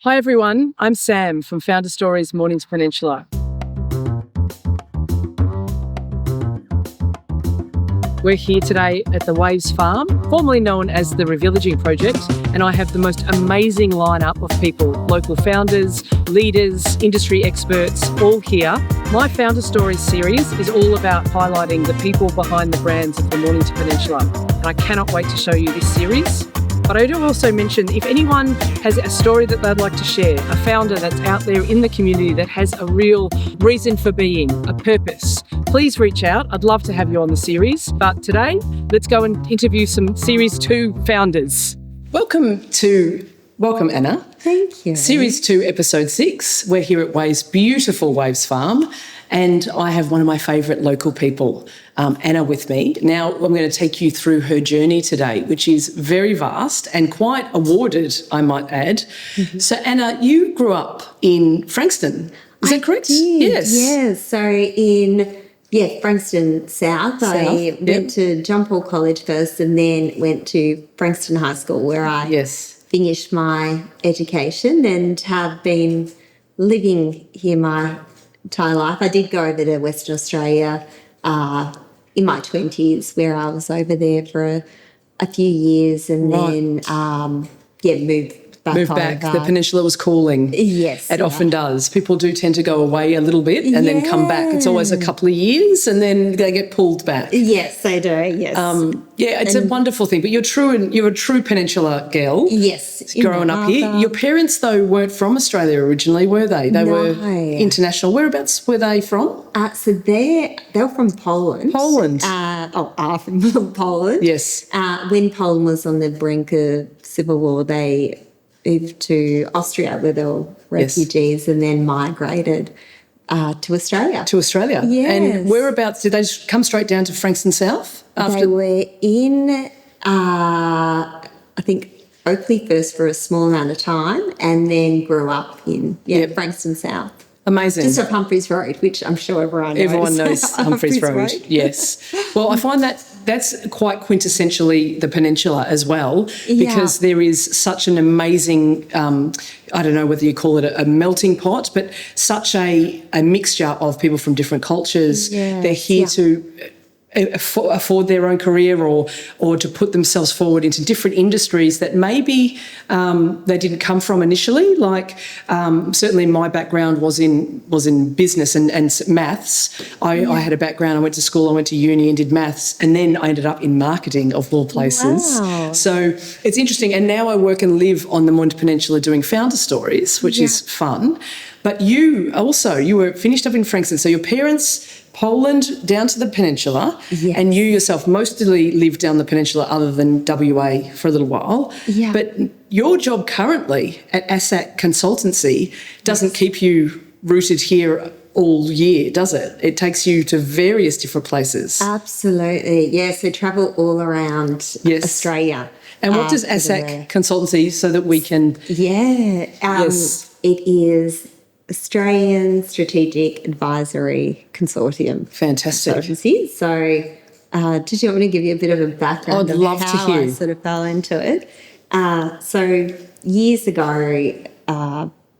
Hi everyone, I'm Sam from Founder Stories Mornington Peninsula. We're here today at the Waves Farm, formerly known as the Revillaging Project, and I have the most amazing lineup of people, local founders, leaders, industry experts, all here. My Founder Stories series is all about highlighting the people behind the brands of the Mornington Peninsula, and I cannot wait to show you this series. But I do also mention if anyone has a story that they'd like to share, a founder that's out there in the community that has a real reason for being, a purpose, please reach out. I'd love to have you on the series. But today, let's go and interview some Series 2 founders. Welcome, Anna. Thank you. Series 2, Episode 6. We're here at Waves, beautiful Waves Farm, and I have one of my favourite local people, Anna, with me. Now, I'm going to take you through her journey today, which is very vast and quite awarded, I might add. Mm-hmm. So, Anna, you grew up in Frankston. Is that correct? Did. Yes. Yeah, so in Frankston South. I went to John Paul College first and then went to Frankston High School where I finished my education and have been living here my entire life. I did go over to Western Australia in my 20s where I was over there for a few years and then moved back. The peninsula was calling. Yes. It often does. People do tend to go away a little bit and then come back. It's always a couple of years and then they get pulled back. Yes, they do, yes. It's a wonderful thing. But you're a true peninsula girl. Yes. Growing up here. Your parents, though, weren't from Australia originally, were they? They were international. Whereabouts were they from? So they were from Poland. Poland. Are from Poland. Yes. When Poland was on the brink of civil war, they moved to Austria where they were refugees and then migrated to Australia. To Australia? Yes. And whereabouts, did they come straight down to Frankston South? They were in, I think, Oakley first for a small amount of time and then grew up in Frankston South. Amazing. Just off Humphreys Road, which I'm sure everyone knows. Everyone knows Humphreys Road, yes. Well, I find that's quite quintessentially the peninsula as well because there is such an amazing, I don't know whether you call it a melting pot, but such a mixture of people from different cultures. Yes, they're here to afford their own career or to put themselves forward into different industries that maybe they didn't come from initially. Like certainly my background was in business and maths. I had a background. I went to school. I went to uni and did maths, and then I ended up in marketing of all places. Wow. So it's interesting. And now I work and live on the Mornington Peninsula doing founder stories, which is fun. But you were finished up in Frankston. So your parents, Poland down to the peninsula, and you yourself mostly lived down the peninsula other than WA for a little while. Yeah. But your job currently at ASAC Consultancy doesn't keep you rooted here all year, does it? It takes you to various different places. Absolutely, yes. So travel all around Australia. And what does ASAC Consultancy so that we can... It is Australian Strategic Advisory Consortium. Fantastic. Consultancy. So did you want me to give you a bit of a background I'd love how to hear. I sort of fell into it? So years ago,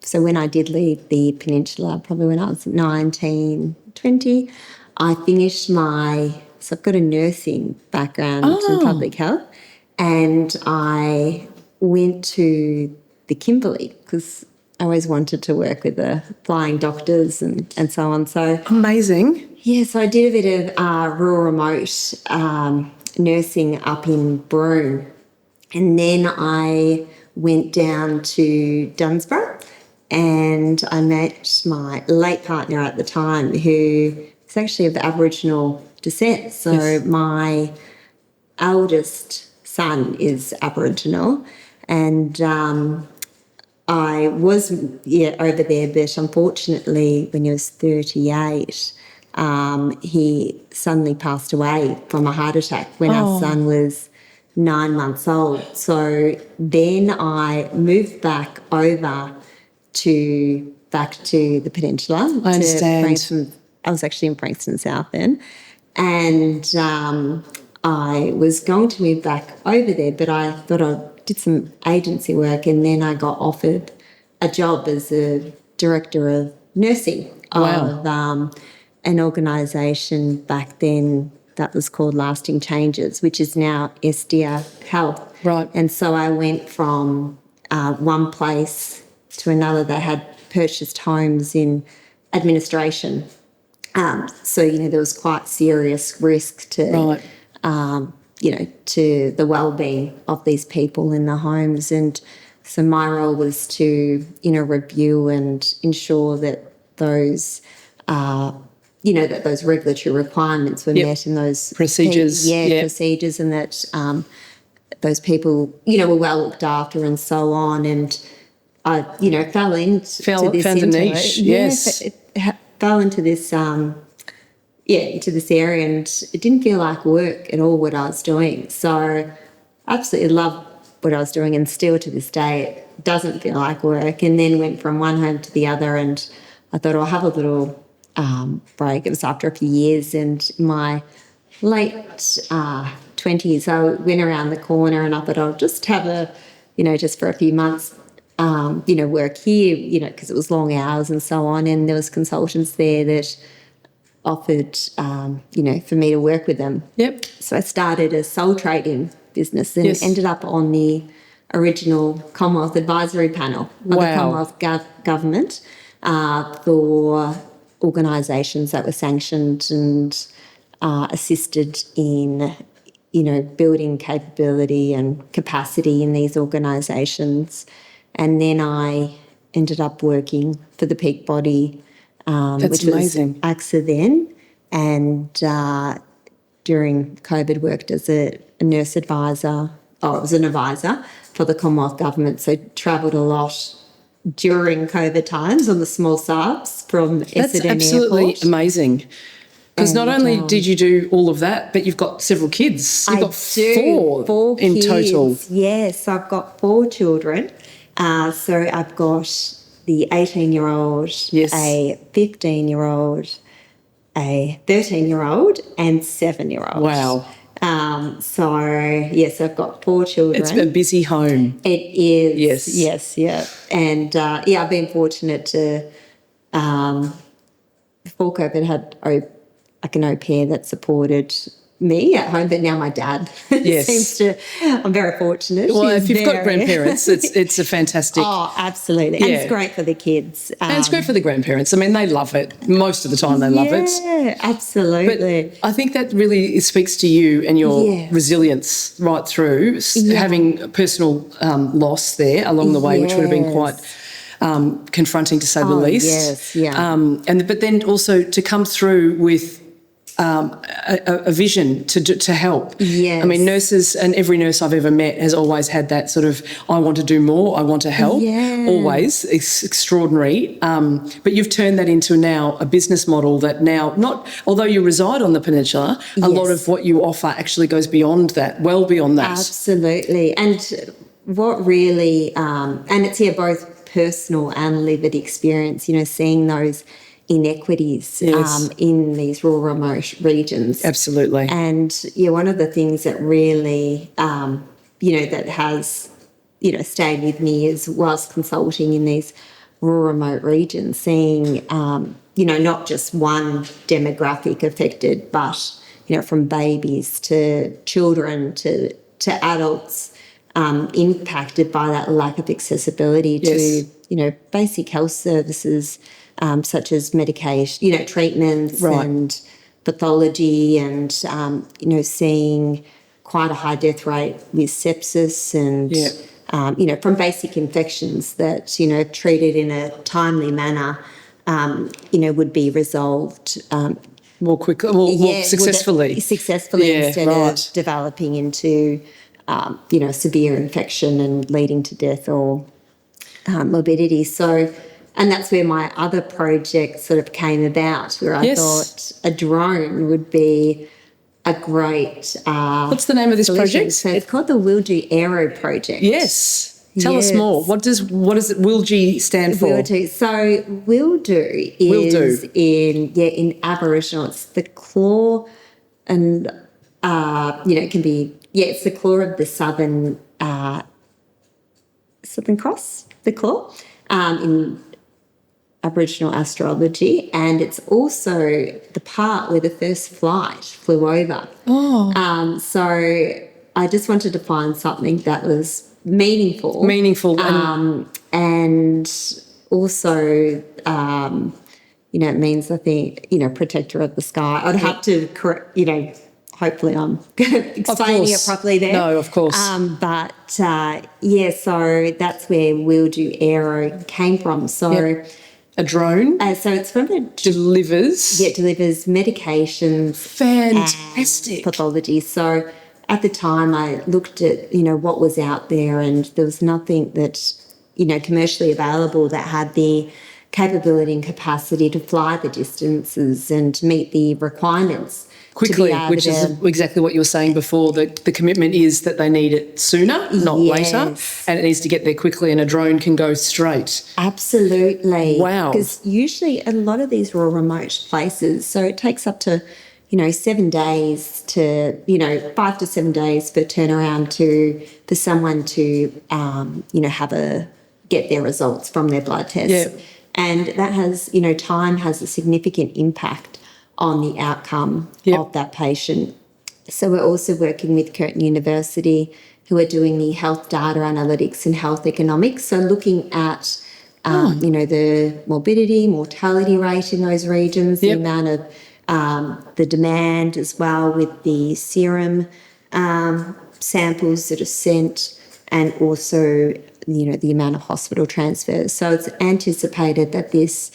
so when I did leave the peninsula, probably when I was 19, 20, I finished so I've got a nursing background in public health, and I went to the Kimberley because I always wanted to work with the flying doctors and so on. So amazing. Yeah, so I did a bit of rural remote nursing up in Broome, and then I went down to Dunsborough and I met my late partner at the time who is actually of Aboriginal descent. So my eldest son is Aboriginal, and I was over there, but unfortunately when he was 38, he suddenly passed away from a heart attack when our son was 9 months old. So then I moved back to the peninsula. I understand. I was actually in Frankston South then, and I was going to move back over there, but I thought I'd did some agency work, and then I got offered a job as a director of nursing of an organisation back then that was called Lasting Changes, which is now Estia Health. Right. And so I went from one place to another. They had purchased homes in administration. So, there was quite serious risk to, to the well-being of these people in the homes. And so my role was to, review and ensure that those, that those regulatory requirements were met in those procedures. Procedures, and that those people, were well looked after and so on. And I, fell into this. Found a niche, yes. Fell into this, into this area, and it didn't feel like work at all what I was doing. So I absolutely loved what I was doing, and still to this day it doesn't feel like work. And then went from one home to the other, and I thought I'll have a little break. It was after a few years, and my late 20s, I went around the corner and I thought I'll just have just for a few months, work here, because it was long hours and so on. And there was consultants there that offered, for me to work with them. Yep. So I started a sole trading business and ended up on the original Commonwealth Advisory Panel of the Commonwealth Government for organisations that were sanctioned and assisted in, building capability and capacity in these organisations. And then I ended up working for the peak body, which amazing. was AXA then, and during COVID worked as a nurse advisor. I was an advisor for the Commonwealth Government, so travelled a lot during COVID times on the small subs from Essendon Airport. That's absolutely amazing. Because not only did you do all of that, but you've got several kids. You've got four in kids. Total. Yes, I've got 4 children. So I've got the 18-year-old, a 15-year-old, a 13-year-old, and 7-year-old. Wow. So I've got 4 children. It's a busy home. It is. Yes. Yeah. And I've been fortunate to, before COVID, had an au pair that supported me at home, but now my dad seems to. I'm very fortunate. Well, if you've got grandparents, it's a fantastic. Oh, absolutely, and it's great for the kids. And it's great for the grandparents. I mean, they love it most of the time. They love it. Yeah, absolutely. But I think that really speaks to you and your resilience right through having a personal loss there along the way, which would have been quite. Confronting to say the least. Yes, yeah. But then also to come through with a vision to help. Yes. I mean, nurses, and every nurse I've ever met has always had that sort of, I want to do more, I want to help. Yeah. Always. It's extraordinary. But you've turned that into now a business model that now, although you reside on the Peninsula, a lot of what you offer actually goes beyond that, well beyond that. Absolutely. And what really, and it's both personal and lived experience, seeing those inequities in these rural remote regions. Absolutely. And one of the things that really that has stayed with me is whilst consulting in these rural remote regions, seeing not just one demographic affected, but from babies to children to adults impacted by that lack of accessibility to basic health services, such as medication, treatments and pathology, and seeing quite a high death rate with sepsis and from basic infections that if treated in a timely manner would be resolved more quickly, more successfully. Instead of developing into severe infection and leading to death or morbidity. So, and that's where my other project sort of came about, where I thought a drone would be a great What's the name of this project? So it's called the Wildu Aero Project. Yes. Tell us more. What does it Wildu stand for? Wildu. So Wildu is in Aboriginal. It's the claw, and it can be it's the claw of the Southern Cross. The claw. in Aboriginal astrology, and it's also the part where the first flight flew over. So I just wanted to find something that was meaningful. And also, it means, I think, protector of the sky. I'd have to correct, hopefully I'm explaining it properly there. No, of course. So that's where Wildu Aero came from. So a drone? So it's from delivers medications. Fantastic. And pathology. So at the time I looked at, what was out there, and there was nothing that, commercially available that had the capability and capacity to fly the distances and to meet the requirements quickly, which is exactly what you were saying before. The commitment is that they need it sooner, not later, and it needs to get there quickly, and a drone can go straight. Absolutely. Wow. Because usually a lot of these rural remote places, so it takes up to 7 days to 5 to 7 days for turnaround for someone to get their results from their blood tests. And that has, time has a significant impact on the outcome of that patient. So we're also working with Curtin University, who are doing the health data analytics and health economics. So looking at, the morbidity, mortality rate in those regions, the amount of the demand as well with the serum samples that are sent, and also, the amount of hospital transfers. So it's anticipated that this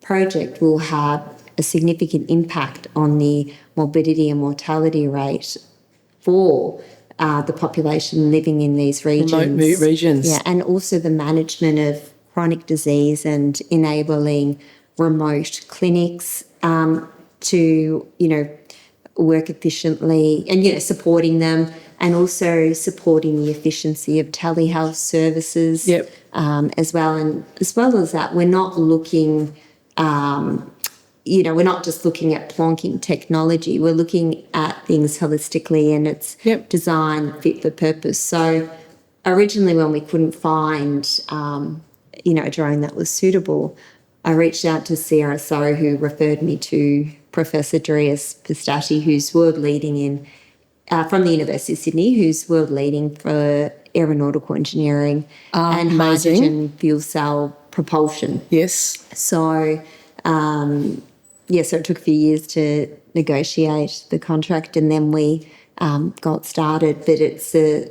project will have a significant impact on the morbidity and mortality rate for the population living in these regions. Remote regions. Yeah, and also the management of chronic disease and enabling remote clinics to, work efficiently and, supporting them, and also supporting the efficiency of telehealth services as well. And as well as that, we're not looking, we're not just looking at plonking technology. We're looking at things holistically, and it's designed fit for purpose. So originally, when we couldn't find, a drone that was suitable, I reached out to CRSO, who referred me to Professor Darius Pistati, who's world leading from the University of Sydney, who's world leading for aeronautical engineering and hydrogen fuel cell propulsion. Yes. So, so it took a few years to negotiate the contract, and then we got started. But it's a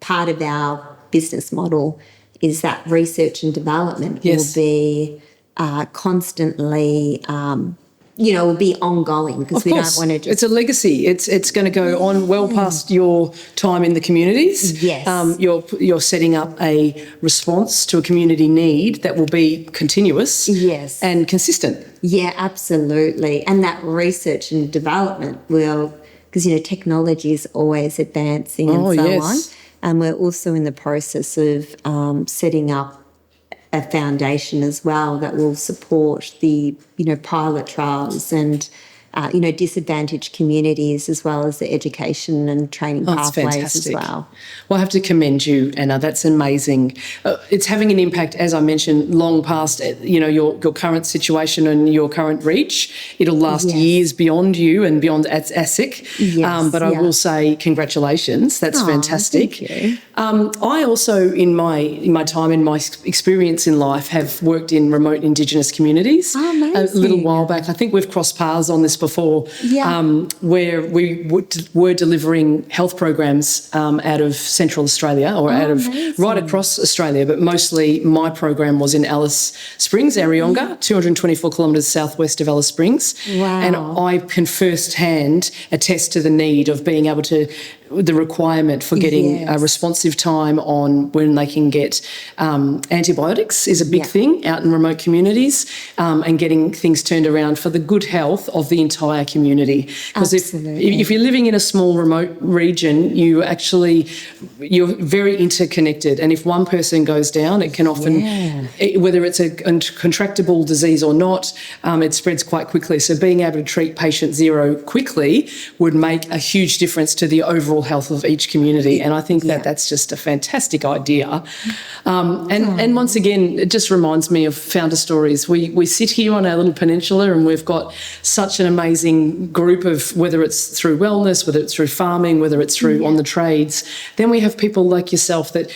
part of our business model is that research and development will be constantly, will be ongoing, because we don't want to just... It's a legacy. It's going to go on well past your time in the communities. Yes. You're setting up a response to a community need that will be continuous and consistent. Yeah, absolutely. And that research and development will... Because, technology is always advancing and so on. And we're also in the process of setting up a foundation as well that will support the, pilot trials and, disadvantaged communities, as well as the education and training pathways as well. Well, I have to commend you, Anna. That's amazing. It's having an impact, as I mentioned, long past, your current situation and your current reach. It'll last years beyond you and beyond ASAC. But I will say congratulations. That's fantastic. Thank you. I also, in my time, in my experience in life, have worked in remote Indigenous communities. Oh, amazing. A little while back. I think we've crossed paths on this before, where we were delivering health programs out of Central Australia, or right across Australia, but mostly my program was in Alice Springs, Areyonga, 224 kilometres southwest of Alice Springs. Wow. And I can firsthand attest to the need of being able to, the requirement for getting a responsive time on when they can get antibiotics is a big thing out in remote communities, and getting things turned around for the good health of the entire community. Because if you're living in a small remote region, you're very interconnected, and if one person goes down, it can often, whether it's a contractable disease or not, it spreads quite quickly. So being able to treat patient zero quickly would make a huge difference to the overall overall health of each community. And I think that that's just a fantastic idea. And once again, it just reminds me of founder stories. We sit here on our little peninsula and we've got such an amazing group of, whether it's through wellness, whether it's through farming, whether it's through on the trades. Then we have people like yourself that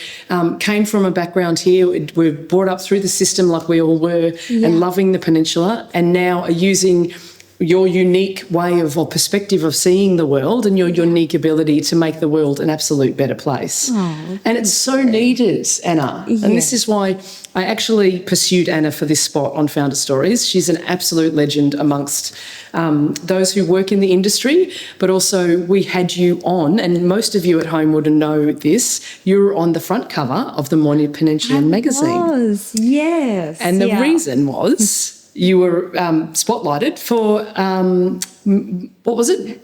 came from a background here, were brought up through the system like we all were, and loving the peninsula, and now are using your unique way of or perspective of seeing the world and your unique ability to make the world an absolute better place. And it's so needed, Anna. And this is why I actually pursued Anna for this spot on Founder Stories. She's an absolute legend amongst those who work in the industry, but also we had you on, and most of you at home would know this, you were on the front cover of the Mornington Peninsula magazine. Yes. And the reason was you were spotlighted for, what was it?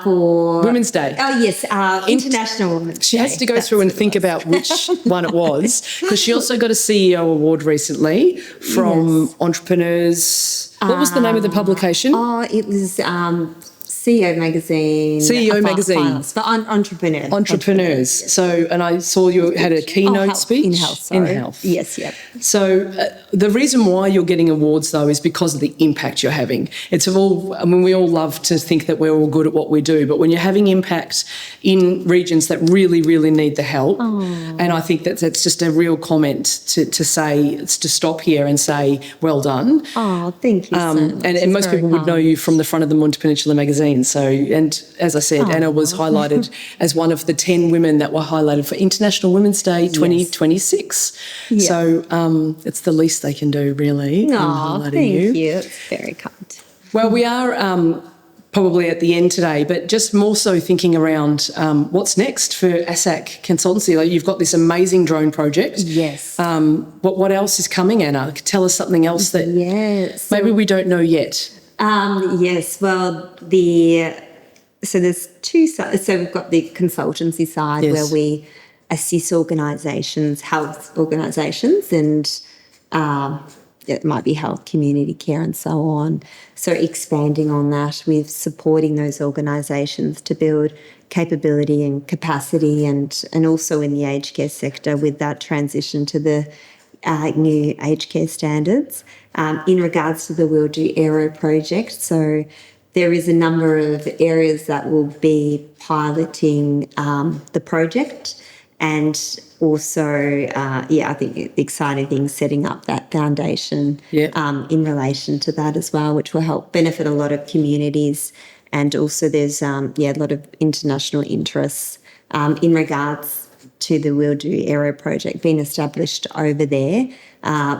For Women's Day. Oh, yes, International Women's Day. She has to go through and think about which one it was, because she also got a CEO award recently from Entrepreneurs. What was the name of the publication? Oh, it was CEO Magazine. CEO Magazine. For entrepreneurs. Entrepreneurs. So, and I saw you had a keynote speech. In health, sorry. In health. Yes, yep. So the reason why you're getting awards, though, is because of the impact you're having. It's all, I mean, we all love to think that we're all good at what we do, but when you're having impact in regions that really, really need the help, and I think that's just a real comment to say, to stop here and say, well done. Oh, thank you so much. And most people would know you from the front of the Mornington Peninsula magazine. So, and as I said, Anna was highlighted as one of the 10 women that were highlighted for International Women's Day 2026. Yes. So it's the least they can do, really. Thank you. It's very kind. Well, we are probably at the end today, but just more so thinking around what's next for ASAC Consultancy. Like, you've got this amazing drone project. Yes. What else is coming, Anna? Tell us something else that maybe we don't know yet. Yes, well, so there's two sides. So we've got the consultancy side where we assist organisations, health organisations, and it might be health, community care and so on. So expanding on that with supporting those organisations to build capability and capacity, and also in the aged care sector with that transition to the new aged care standards. In regards to the Wildu Aero Project, so there is a number of areas that will be piloting the project, and also, I think the exciting thing is setting up that foundation in relation to that as well, which will help benefit a lot of communities. And also there's, a lot of international interests in regards to the Wildu Aero Project being established over there,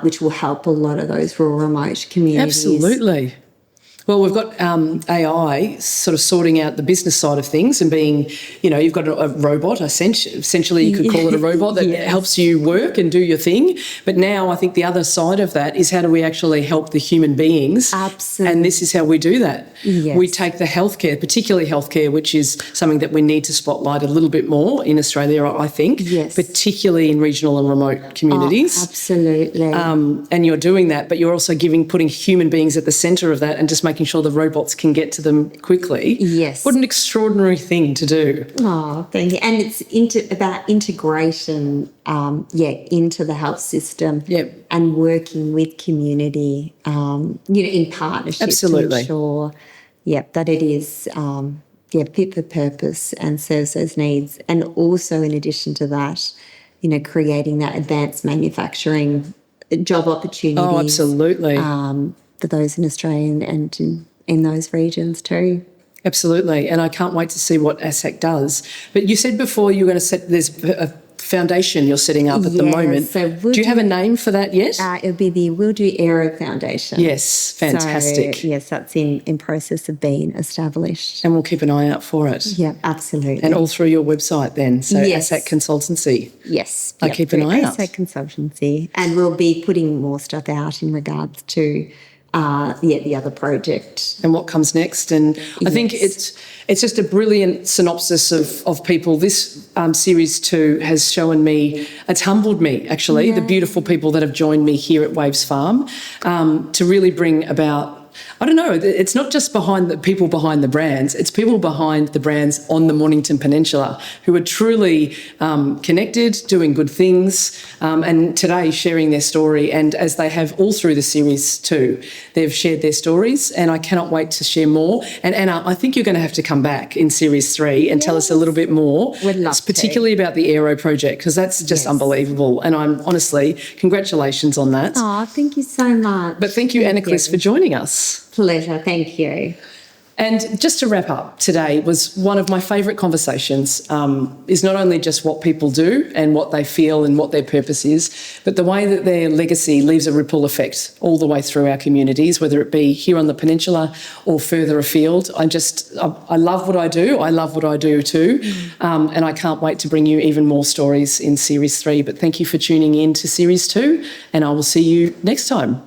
which will help a lot of those rural remote communities. Absolutely. Well, we've got AI sort of sorting out the business side of things and being, you've got a robot, essentially you could call it a robot that helps you work and do your thing. But now I think the other side of that is, how do we actually help the human beings? Absolutely. And this is how we do that. Yes. We take the healthcare, particularly healthcare, which is something that we need to spotlight a little bit more in Australia, I think, particularly in regional and remote communities. Oh, absolutely. And you're doing that, but you're also putting human beings at the centre of that and just making sure the robots can get to them quickly. Yes. What an extraordinary thing to do. Oh, thank you. And it's about integration, into the health system and working with community, in partnership to ensure, that it is, fit for purpose and serves those needs. And also, in addition to that, creating that advanced manufacturing job opportunities. Oh, absolutely. For those in Australia and in those regions too. Absolutely. And I can't wait to see what ASAC does. But you said before you were going to there's a foundation you're setting up at the moment. So do you have a name for that yet? It'll be the Wildu Aero Foundation. Yes, fantastic. So, yes, that's in process of being established. And we'll keep an eye out for it. Yeah, absolutely. And all through your website then, so ASAC Consultancy. Yes. I keep an eye out. ASAC Consultancy. And we'll be putting more stuff out in regards to the other project. And what comes next. And I think it's just a brilliant synopsis of people. This Series 2 has shown me, it's humbled me actually, the beautiful people that have joined me here at Waves Farm, to really bring about I don't know, it's not just behind the people behind the brands, it's people behind the brands on the Mornington Peninsula who are truly connected, doing good things, and today sharing their story. And as they have all through the series too, they've shared their stories, and I cannot wait to share more. And Anna, I think you're going to have to come back in series 3 and tell us a little bit more, particularly about the Aero Project, because that's just unbelievable. And I'm honestly, congratulations on that. Oh, thank you so much. But thank you, Anna Cliss, for joining us. Pleasure, thank you. And just to wrap up, today was one of my favourite conversations, is not only just what people do and what they feel and what their purpose is, but the way that their legacy leaves a ripple effect all the way through our communities, whether it be here on the peninsula or further afield. I love what I do. I love what I do too. And I can't wait to bring you even more stories in Series 3. But thank you for tuning in to Series 2, and I will see you next time.